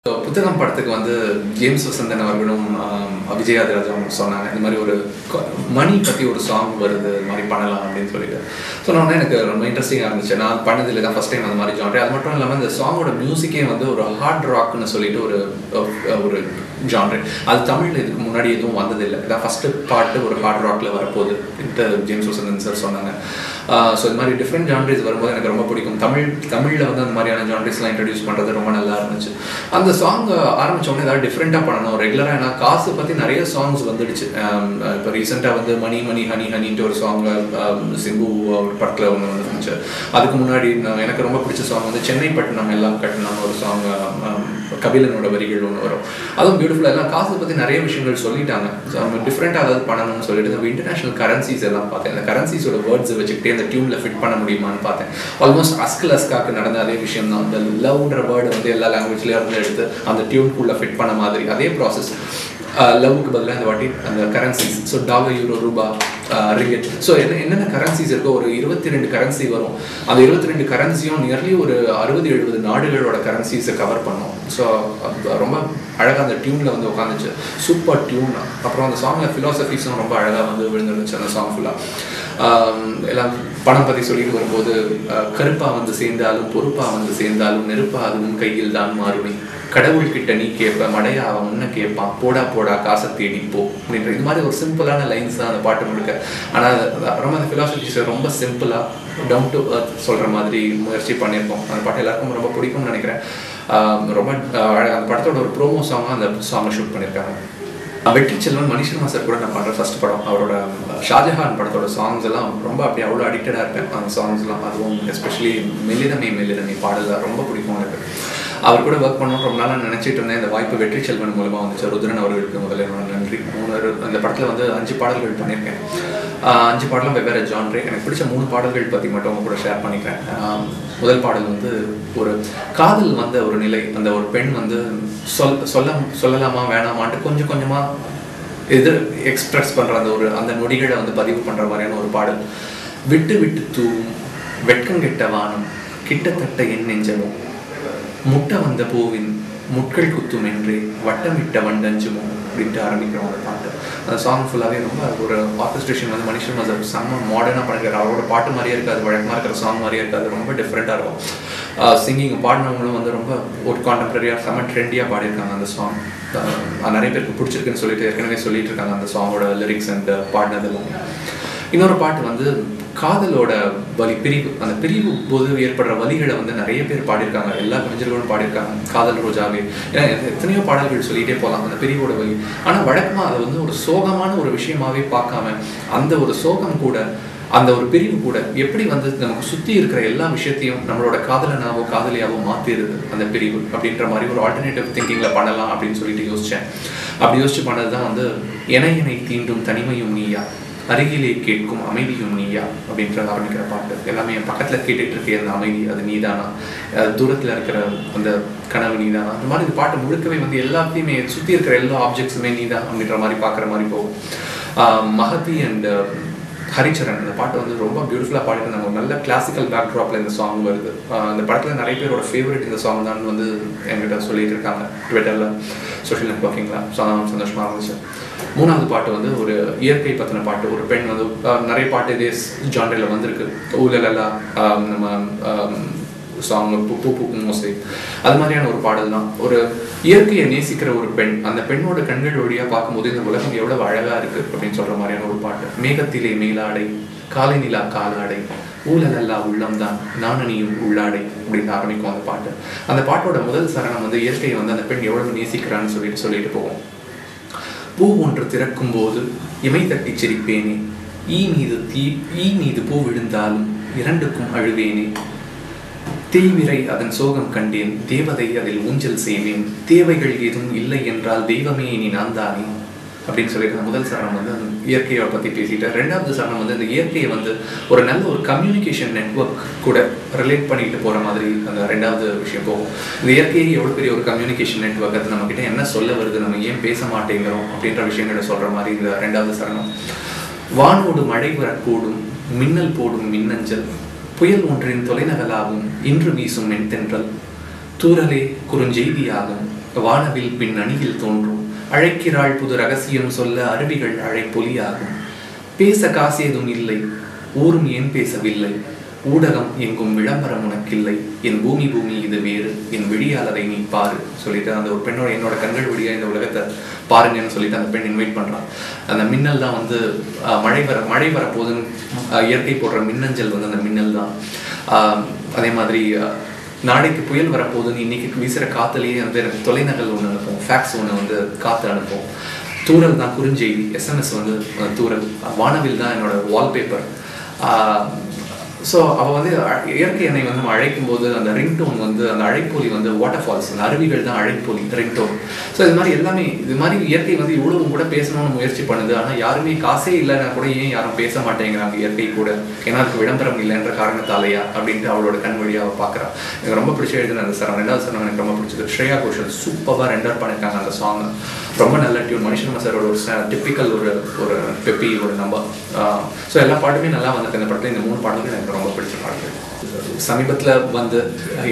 புத்தகம் படத்துக்கு வந்து ஜேம்ஸ் வசந்தன் அவர்களும் விஜய் ராஜராஜன் சொன்னாங்க இந்த மாதிரி ஒரு மணி பற்றி ஒரு சாங் வருது இது மாதிரி பண்ணலாம் அப்படின்னு சொல்லிட்டு சொன்னோன்னே எனக்கு ரொம்ப இன்ட்ரெஸ்டிங்காக இருந்துச்சு. நான் பண்ணதில்லை தான் ஃபஸ்ட் டைம் அந்த மாதிரி ஜான்ரே. அது மட்டும் இல்லாமல் இந்த சாங்கோட மியூசிக்கே வந்து ஒரு ஹார்ட் ராக்னு சொல்லிட்டு ஒரு ஜான்ரே. அது தமிழில் இதுக்கு முன்னாடி எதுவும் வந்ததில்லை. இதான் ஃபஸ்ட்டு பாட்டு ஒரு ஹார்ட் ராக்கில் வரப்போகுது அப்படின்ட்டு ஜேம்ஸ் வசந்தன் சார் சொன்னாங்க. ஸோ இது மாதிரி டிஃப்ரெண்ட் ஜான்ரேஸ் வரும்போது எனக்கு ரொம்ப பிடிக்கும். தமிழில் வந்து அந்த மாதிரியான ஜான்ரேஸ்லாம் இன்ட்ரடியூஸ் பண்ணுறது ரொம்ப நல்லா இருந்துச்சு. அந்த சாங் ஆரம்பித்தோடனே ஏதாவது டிஃப்ரெண்ட்டாக பண்ணணும் ரெகுலராக. ஏன்னா காசு பற்றி நிறைய சாங்ஸ் வந்துடுச்சு. இப்போ ரீசெண்டாக வந்து மணி மணி ஹனி ஹனின்ட்டு ஒரு சாங் சிம்பு ஒரு படத்தில் ஒன்று வந்துருந்துச்சு. அதுக்கு முன்னாடி எனக்கு ரொம்ப பிடிச்ச சாங் வந்து சென்னை பட்டணம் எல்லாம் கட்டணம்னு ஒரு சாங் கபிலனோட வரிகள் ஒன்று வரும். அதுவும் பியூட்டிஃபுல்லாக எல்லாம் காசு பற்றி நிறைய விஷயங்கள் சொல்லிட்டாங்க. டிஃப்ரெண்ட்டாக ஏதாவது பண்ணணும்னு சொல்லிட்டு இந்த இன்டர்நேஷனல் கரன்சிஸ் எல்லாம் பார்த்தேன். அந்த கரன்சிஸோட வேர்ட்ஸை வச்சுக்கிட்டே அந்த டியூனில் ஃபிட் பண்ண முடியுமான்னு பார்த்தேன். ஆல்மோஸ்ட் அஸ்காக்கு நடந்த அதே விஷயம் தான். அந்த லவ்ன்ற வேர்டு வந்து எல்லா லாங்குவேஜ்லேயும் இருந்து எடுத்து அந்த டியூனுக்குள்ளே ஃபிட் பண்ண மாதிரி அதே ப்ராசஸ். லவ்வுக்கு பதிலாக இந்த வாட்டி அந்த கரன்சிஸ். ஸோ டாலர், யூரோ, ரூபா, ரிங்கெட். ஸோ என்னென்ன கரன்சிஸ் இருக்கோ ஒரு 22 கரன்சி வரும். அந்த 22 கரன்சியும் நியர்லி ஒரு 60-70 நாடுகளோட கரன்சிஸை கவர் பண்ணோம். ஸோ ரொம்ப அழகாக அந்த டியூனில் வந்து உட்காந்துச்சு. Super tune. அப்புறம் அந்த சாங்கில் ஃபிலாசபிஸும் ரொம்ப அழகாக வந்து விழுந்துருந்துச்சு அந்த சாங் ஃபுல்லாக. எல்லாம் பணம் பற்றி சொல்லிட்டு வரும்போது கருப்பாக வந்து சேர்ந்தாலும் பொறுப்பாக வந்து சேர்ந்தாலும் நெருப்பாக அதுவும் கையில் தான் மாறுமே. கடவுள்கிட்ட நீ கேட்ப மடையா அவன் முன்ன கேட்பான் போடா போடா காசை தேடிப்போ அப்படின்ற இது மாதிரி ஒரு சிம்பிளான லைன்ஸ் தான் அந்த பாட்டு முழுக்க. ஆனால் ரொம்ப அந்த ஃபிலாசபிஸை ரொம்ப சிம்பிளாக டவுன் டு அர்த் சொல்கிற மாதிரி முயற்சி பண்ணியிருக்கோம். அந்த பாட்டு எல்லாருக்கும் ரொம்ப பிடிக்கும்னு நினைக்கிறேன். ரொம்ப அந்த படத்தோட ஒரு ப்ரோமோ சாங்காக அந்த சாங்கை ஷூட் பண்ணியிருக்காங்க. வெற்றி செல்வன் மணிஷர்மா சார் கூட நான் பண்ணுற ஃபர்ஸ்ட் படம். அவரோட ஷாஜஹான் படத்தோட சாங்ஸ் எல்லாம் ரொம்ப அப்படியே அவ்வளோ அடிக்டடாக இருப்பேன் அந்த சாங்ஸ்லாம். அதுவும் எஸ்பெஷலி மெல்லிதமே பாடல் தான் ரொம்ப பிடிக்கும் எனக்கு. அவர் கூட ஒர்க் பண்ணணும்னு ரொம்ப நாளாக நினச்சிட்டு இருந்தேன். இந்த வாய்ப்பு வெற்றி செல்வன் மூலமாக வந்துச்சு. ருத்ரன் அவர்களுக்கு முதல்ல என்னோட நன்றி. அந்த படத்தில் வந்து 5 பாடல்கள் பண்ணியிருக்கேன். 5 பாடலும் வெவ்வேறு ஜான்ரே. எனக்கு பிடிச்ச 3 பாடல்கள் பற்றி மட்டும் அவங்க கூட ஷேர் பண்ணிக்கிறேன். முதல் பாடல் வந்து ஒரு காதல் வந்த ஒரு நிலை. அந்த ஒரு பெண் வந்து சொல்லலாமா வேணாமான்ட்டு கொஞ்சம் கொஞ்சமாக எக்ஸ்பிரஸ் பண்ணுற அந்த நொடிகளை வந்து பதிவு பண்ணுற மாதிரியான ஒரு பாடல். விட்டு விட்டு தூவும் வெட்கங்கெட்ட வானம் கிட்டத்தட்ட என் நெஞ்சமும் முட்டை வந்த பூவின் முட்கள் குத்தும் என்றே வட்டமிட்ட வண்டஞ்சுமோ அப்படின்ட்டு ஆரம்பிக்கிறோம் அந்த பாட்டு. அந்த சாங் ஃபுல்லாகவே ரொம்ப ஒரு ஆர்கெஸ்ட்ரேஷன் வந்து மணிஷர்மா சார் செம்ம மாடர்னாக பண்ணிக்கிறார். அவரோட பாட்டு மாதிரியே இருக்காது, வழக்கமாக இருக்கிற சாங் மாதிரியே இருக்காது, ரொம்ப டிஃப்ரெண்ட்டாக இருக்கும். சிங்கிங் பாடினவங்களும் வந்து ரொம்ப ஒரு கான்டெம்பரரியாக செம்ம ட்ரெண்டியாக பாடியிருக்காங்க அந்த சாங். நிறைய பேருக்கு பிடிச்சிருக்குன்னு சொல்லிட்டு ஏற்கனவே சொல்லிட்டு இருக்காங்க அந்த சாங்கோட லிரிக்ஸ் அண்ட் பாடினதெல்லாம். இன்னொரு பாட்டு வந்து காதலோட வலி, பிரிவு. அந்த பிரிவு போது ஏற்படுற வலிகளை வந்து நிறைய பேர் பாடியிருக்காங்க. எல்லா கவிஞர்களும் பாடியிருக்காங்க. காதல் ரோஜாவே, ஏன்னா எத்தனையோ பாடல்கள் சொல்லிகிட்டே போகலாம் அந்த பிரிவோட வலி. ஆனால் வழக்கமாக அதை வந்து ஒரு சோகமான ஒரு விஷயமாவே பார்க்காம அந்த ஒரு சோகம் கூட அந்த ஒரு பிரிவு கூட எப்படி வந்து நமக்கு சுற்றி இருக்கிற எல்லா விஷயத்தையும் நம்மளோட காதலனாவோ காதலியாவோ மாற்றிடுது அந்த பிரிவு அப்படின்ற மாதிரி ஒரு ஆல்டர்னேட்டிவ் திங்கிங்கில் பண்ணலாம் அப்படின்னு சொல்லிட்டு யோசித்தேன். அப்படி யோசிச்சு பண்ணது தான் வந்து எனை தீண்டும் தனிமையும் நீயா அருகிலே கேட்கும் அமைதியும் நீயா அப்படின்ற ஆரம்பிக்கிற பாட்டு. எல்லாமே என் பக்கத்தில் கேட்டுட்டு இருக்கே அந்த அமைதி அது நீதானா, தூரத்தில் இருக்கிற அந்த கனவு நீதானா, அந்த மாதிரி இந்த பாட்டு முழுக்கவே வந்து எல்லாத்தையுமே சுற்றி இருக்கிற எல்லா ஆப்ஜெக்ட்ஸுமே நீதான் அப்படின்ற மாதிரி பார்க்குற மாதிரி போகும். மஹதி அண்ட் ஹரிச்சரன் அந்த பாட்டு வந்து ரொம்ப பியூட்டிஃபுல்லாக பாடிட்டு ஒரு நல்ல கிளாசிக்கல் பேக்ட்ராப்பில் இந்த சாங் வருது. அந்த படத்தில் நிறைய பேரோட ஃபேவரட் இந்த சாங் தான் வந்து என்கிட்ட சொல்லிட்டு இருக்காங்க ட்விட்டரில், சோஷியல் நெட்வொர்க்கிங்கில். சந்தோஷமாக இருந்துச்சு. 3வது பாட்டு வந்து ஒரு இயற்கை பற்றின பாட்டு. ஒரு பெண் வந்து நிறைய பாட்டு இதே ஜான்ரில் வந்திருக்கு. ஊழலா நம்ம சாங் பூ பூக்கும் மோசை அது மாதிரியான ஒரு பாடல் தான். ஒரு இயற்கையை நேசிக்கிற ஒரு பெண், அந்த பெண்ணோட கண்கள் வழியாக பார்க்கும்போது இந்த உலகம் எவ்வளவு அழகாக இருக்குது அப்படின்னு சொல்கிற மாதிரியான ஒரு பாட்டு. மேகத்திலே மேலாடை காலை நிலா காலாடை ஊழலல்லா உள்ளம்தான் நானணியும் உள்ளாடை அப்படின்னு ஆரம்பிக்கும் அந்த பாட்டு. அந்த பாட்டோட முதல் சரணம் வந்து இயற்கையை வந்து அந்த பெண் எவ்வளவு நேசிக்கிறான்னு சொல்லிட்டு போவோம். பூ ஒன்று திறக்கும் போது இமை தட்டி சிரிப்பேனே, ஈ மீது பூ விழுந்தாலும் இரண்டுக்கும் அழுவேனே, தேய்விரை அதன் சோகம் கண்டேன் தேவதை அதில் ஊஞ்சல் செய்வேன், தேவைகள் ஏதும் இல்லை என்றால் தெய்வமே நீ நான் தானே அப்படின்னு சொல்லிட்டு முதல் சரணம் வந்து இயற்கையை பற்றி பேசிட்டேன். 2வது சரணம் வந்து இந்த இயற்கையை வந்து ஒரு நல்ல ஒரு கம்யூனிகேஷன் நெட்வொர்க் கூட ரிலேட் பண்ணிக்கிட்டு போகிற மாதிரி அந்த 2வது விஷயம் போகும். இந்த இயற்கையை எவ்வளோ பெரிய ஒரு கம்யூனிகேஷன் நெட்வொர்க், அது நம்மக்கிட்ட என்ன சொல்ல வருது, நம்ம ஏன் பேச மாட்டேங்கிறோம் அப்படின்ற விஷயங்களை சொல்கிற மாதிரி இந்த 2வது சரணம். வானோடு மழை வரக்கூடும் மின்னல் போடும் மின்னஞ்சல் புயல் ஒன்றின் தொலைநகலாகும் இன்று வீசும் மென்தென்றல் தூரலே குறுஞ்செய்தியாகும் வானவில் பின் அணியில் தோன்றும். அழைக்கிறாள் புது ரகசியம் சொல்ல அருவிகள் அழைப்பொலியாகும். பேச காசேதும் இல்லை, ஊரும் ஏன் பேசவில்லை, ஊடகம் எங்கும் விளம்பரம் உனக்கில்லை, என் பூமி பூமி இது வேறு, என் விழியால் அதை நீ பாரு சொல்லிட்டு அந்த ஒரு பெண்ணோட என்னோட கண்கள் விடியா இந்த உலகத்தை பாருங்கன்னு சொல்லிட்டு அந்த பெண் இன்வைட் பண்றான். அந்த மின்னல் தான் வந்து மழை வரப்போதுன்னு இயற்கை போடுற மின்னஞ்சல் வந்து அந்த மின்னல் தான். அதே மாதிரி நாளைக்கு புயல் வரப்போகுதுன்னு இன்னைக்கு வீசுகிற காற்றுலேயே வந்து எனக்கு தொலைநகல் ஒன்று அனுப்பும், ஃபேக்ஸ் ஒன்று வந்து காற்று அனுப்பும். தூரல் தான் குறுஞ்செய்தி, எஸ்எம்எஸ் வந்து தூரல். வானவில் தான் என்னோட வால்பேப்பர். ஸோ அவள் வந்து இயற்கை என்னை வந்து நம்ம அழைக்கும் போது அந்த ரிங்டோன் வந்து அந்த அழைப்பொலி வந்து வாட்டர் ஃபால்ஸ், அந்த அருவிகள் தான் அழைப்பொலி ரிங்டோன். ஸோ இது மாதிரி எல்லாமே இது மாதிரி இயற்கை வந்து இவ்வளவு கூட பேசணும்னு முயற்சி பண்ணுது. ஆனால் யாருமே காசே இல்லைன்னா கூட ஏன் யாரும் பேச மாட்டேங்கிறாங்க இயற்கை கூட, ஏன்னா அதுக்கு விளம்பரம் இல்லைன்ற காரணத்தாலையா அப்படின்ட்டு அவளோட கண் வழியாக அவள் பார்க்குறான். எனக்கு ரொம்ப பிடிச்ச எழுதுன அந்த சார் ரெண்டாவது சார் எனக்கு ரொம்ப பிடிச்சது. ஸ்ரேயா கோஷல் சூப்பராக ரெண்டர் பண்ணியிருக்காங்க அந்த சாங். ரொம்ப நல்ல டியூன். மணிஷர்மா சாரோட ஒரு டிப்பிக்கல் ஒரு பெப்பி ஒரு நம்பர். ஸோ எல்லா பாட்டுமே நல்லா வந்திருக்கு இந்த படத்தில். இந்த 3 பாட்டுமே எனக்கு ரொம்ப பிடிச்ச பாடல்கள். சமீபத்தில் வந்து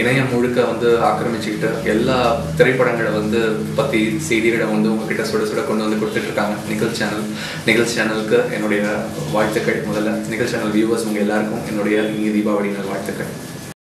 இணையம் முழுக்க வந்து ஆக்கிரமிச்சுக்கிட்டு எல்லா திரைப்படங்களை வந்து பற்றி செய்திகளை வந்து உங்ககிட்ட சுட கொண்டு வந்து கொடுத்துட்டு இருக்காங்க நிகழ் சேனலுக்கு என்னுடைய வாழ்த்துக்கள். முதல்ல நிகழ் சேனல் வியூவர்ஸ் உங்கள் எல்லாருக்கும் என்னுடைய இனிய தீபாவளி நல் வாழ்த்துக்கள்.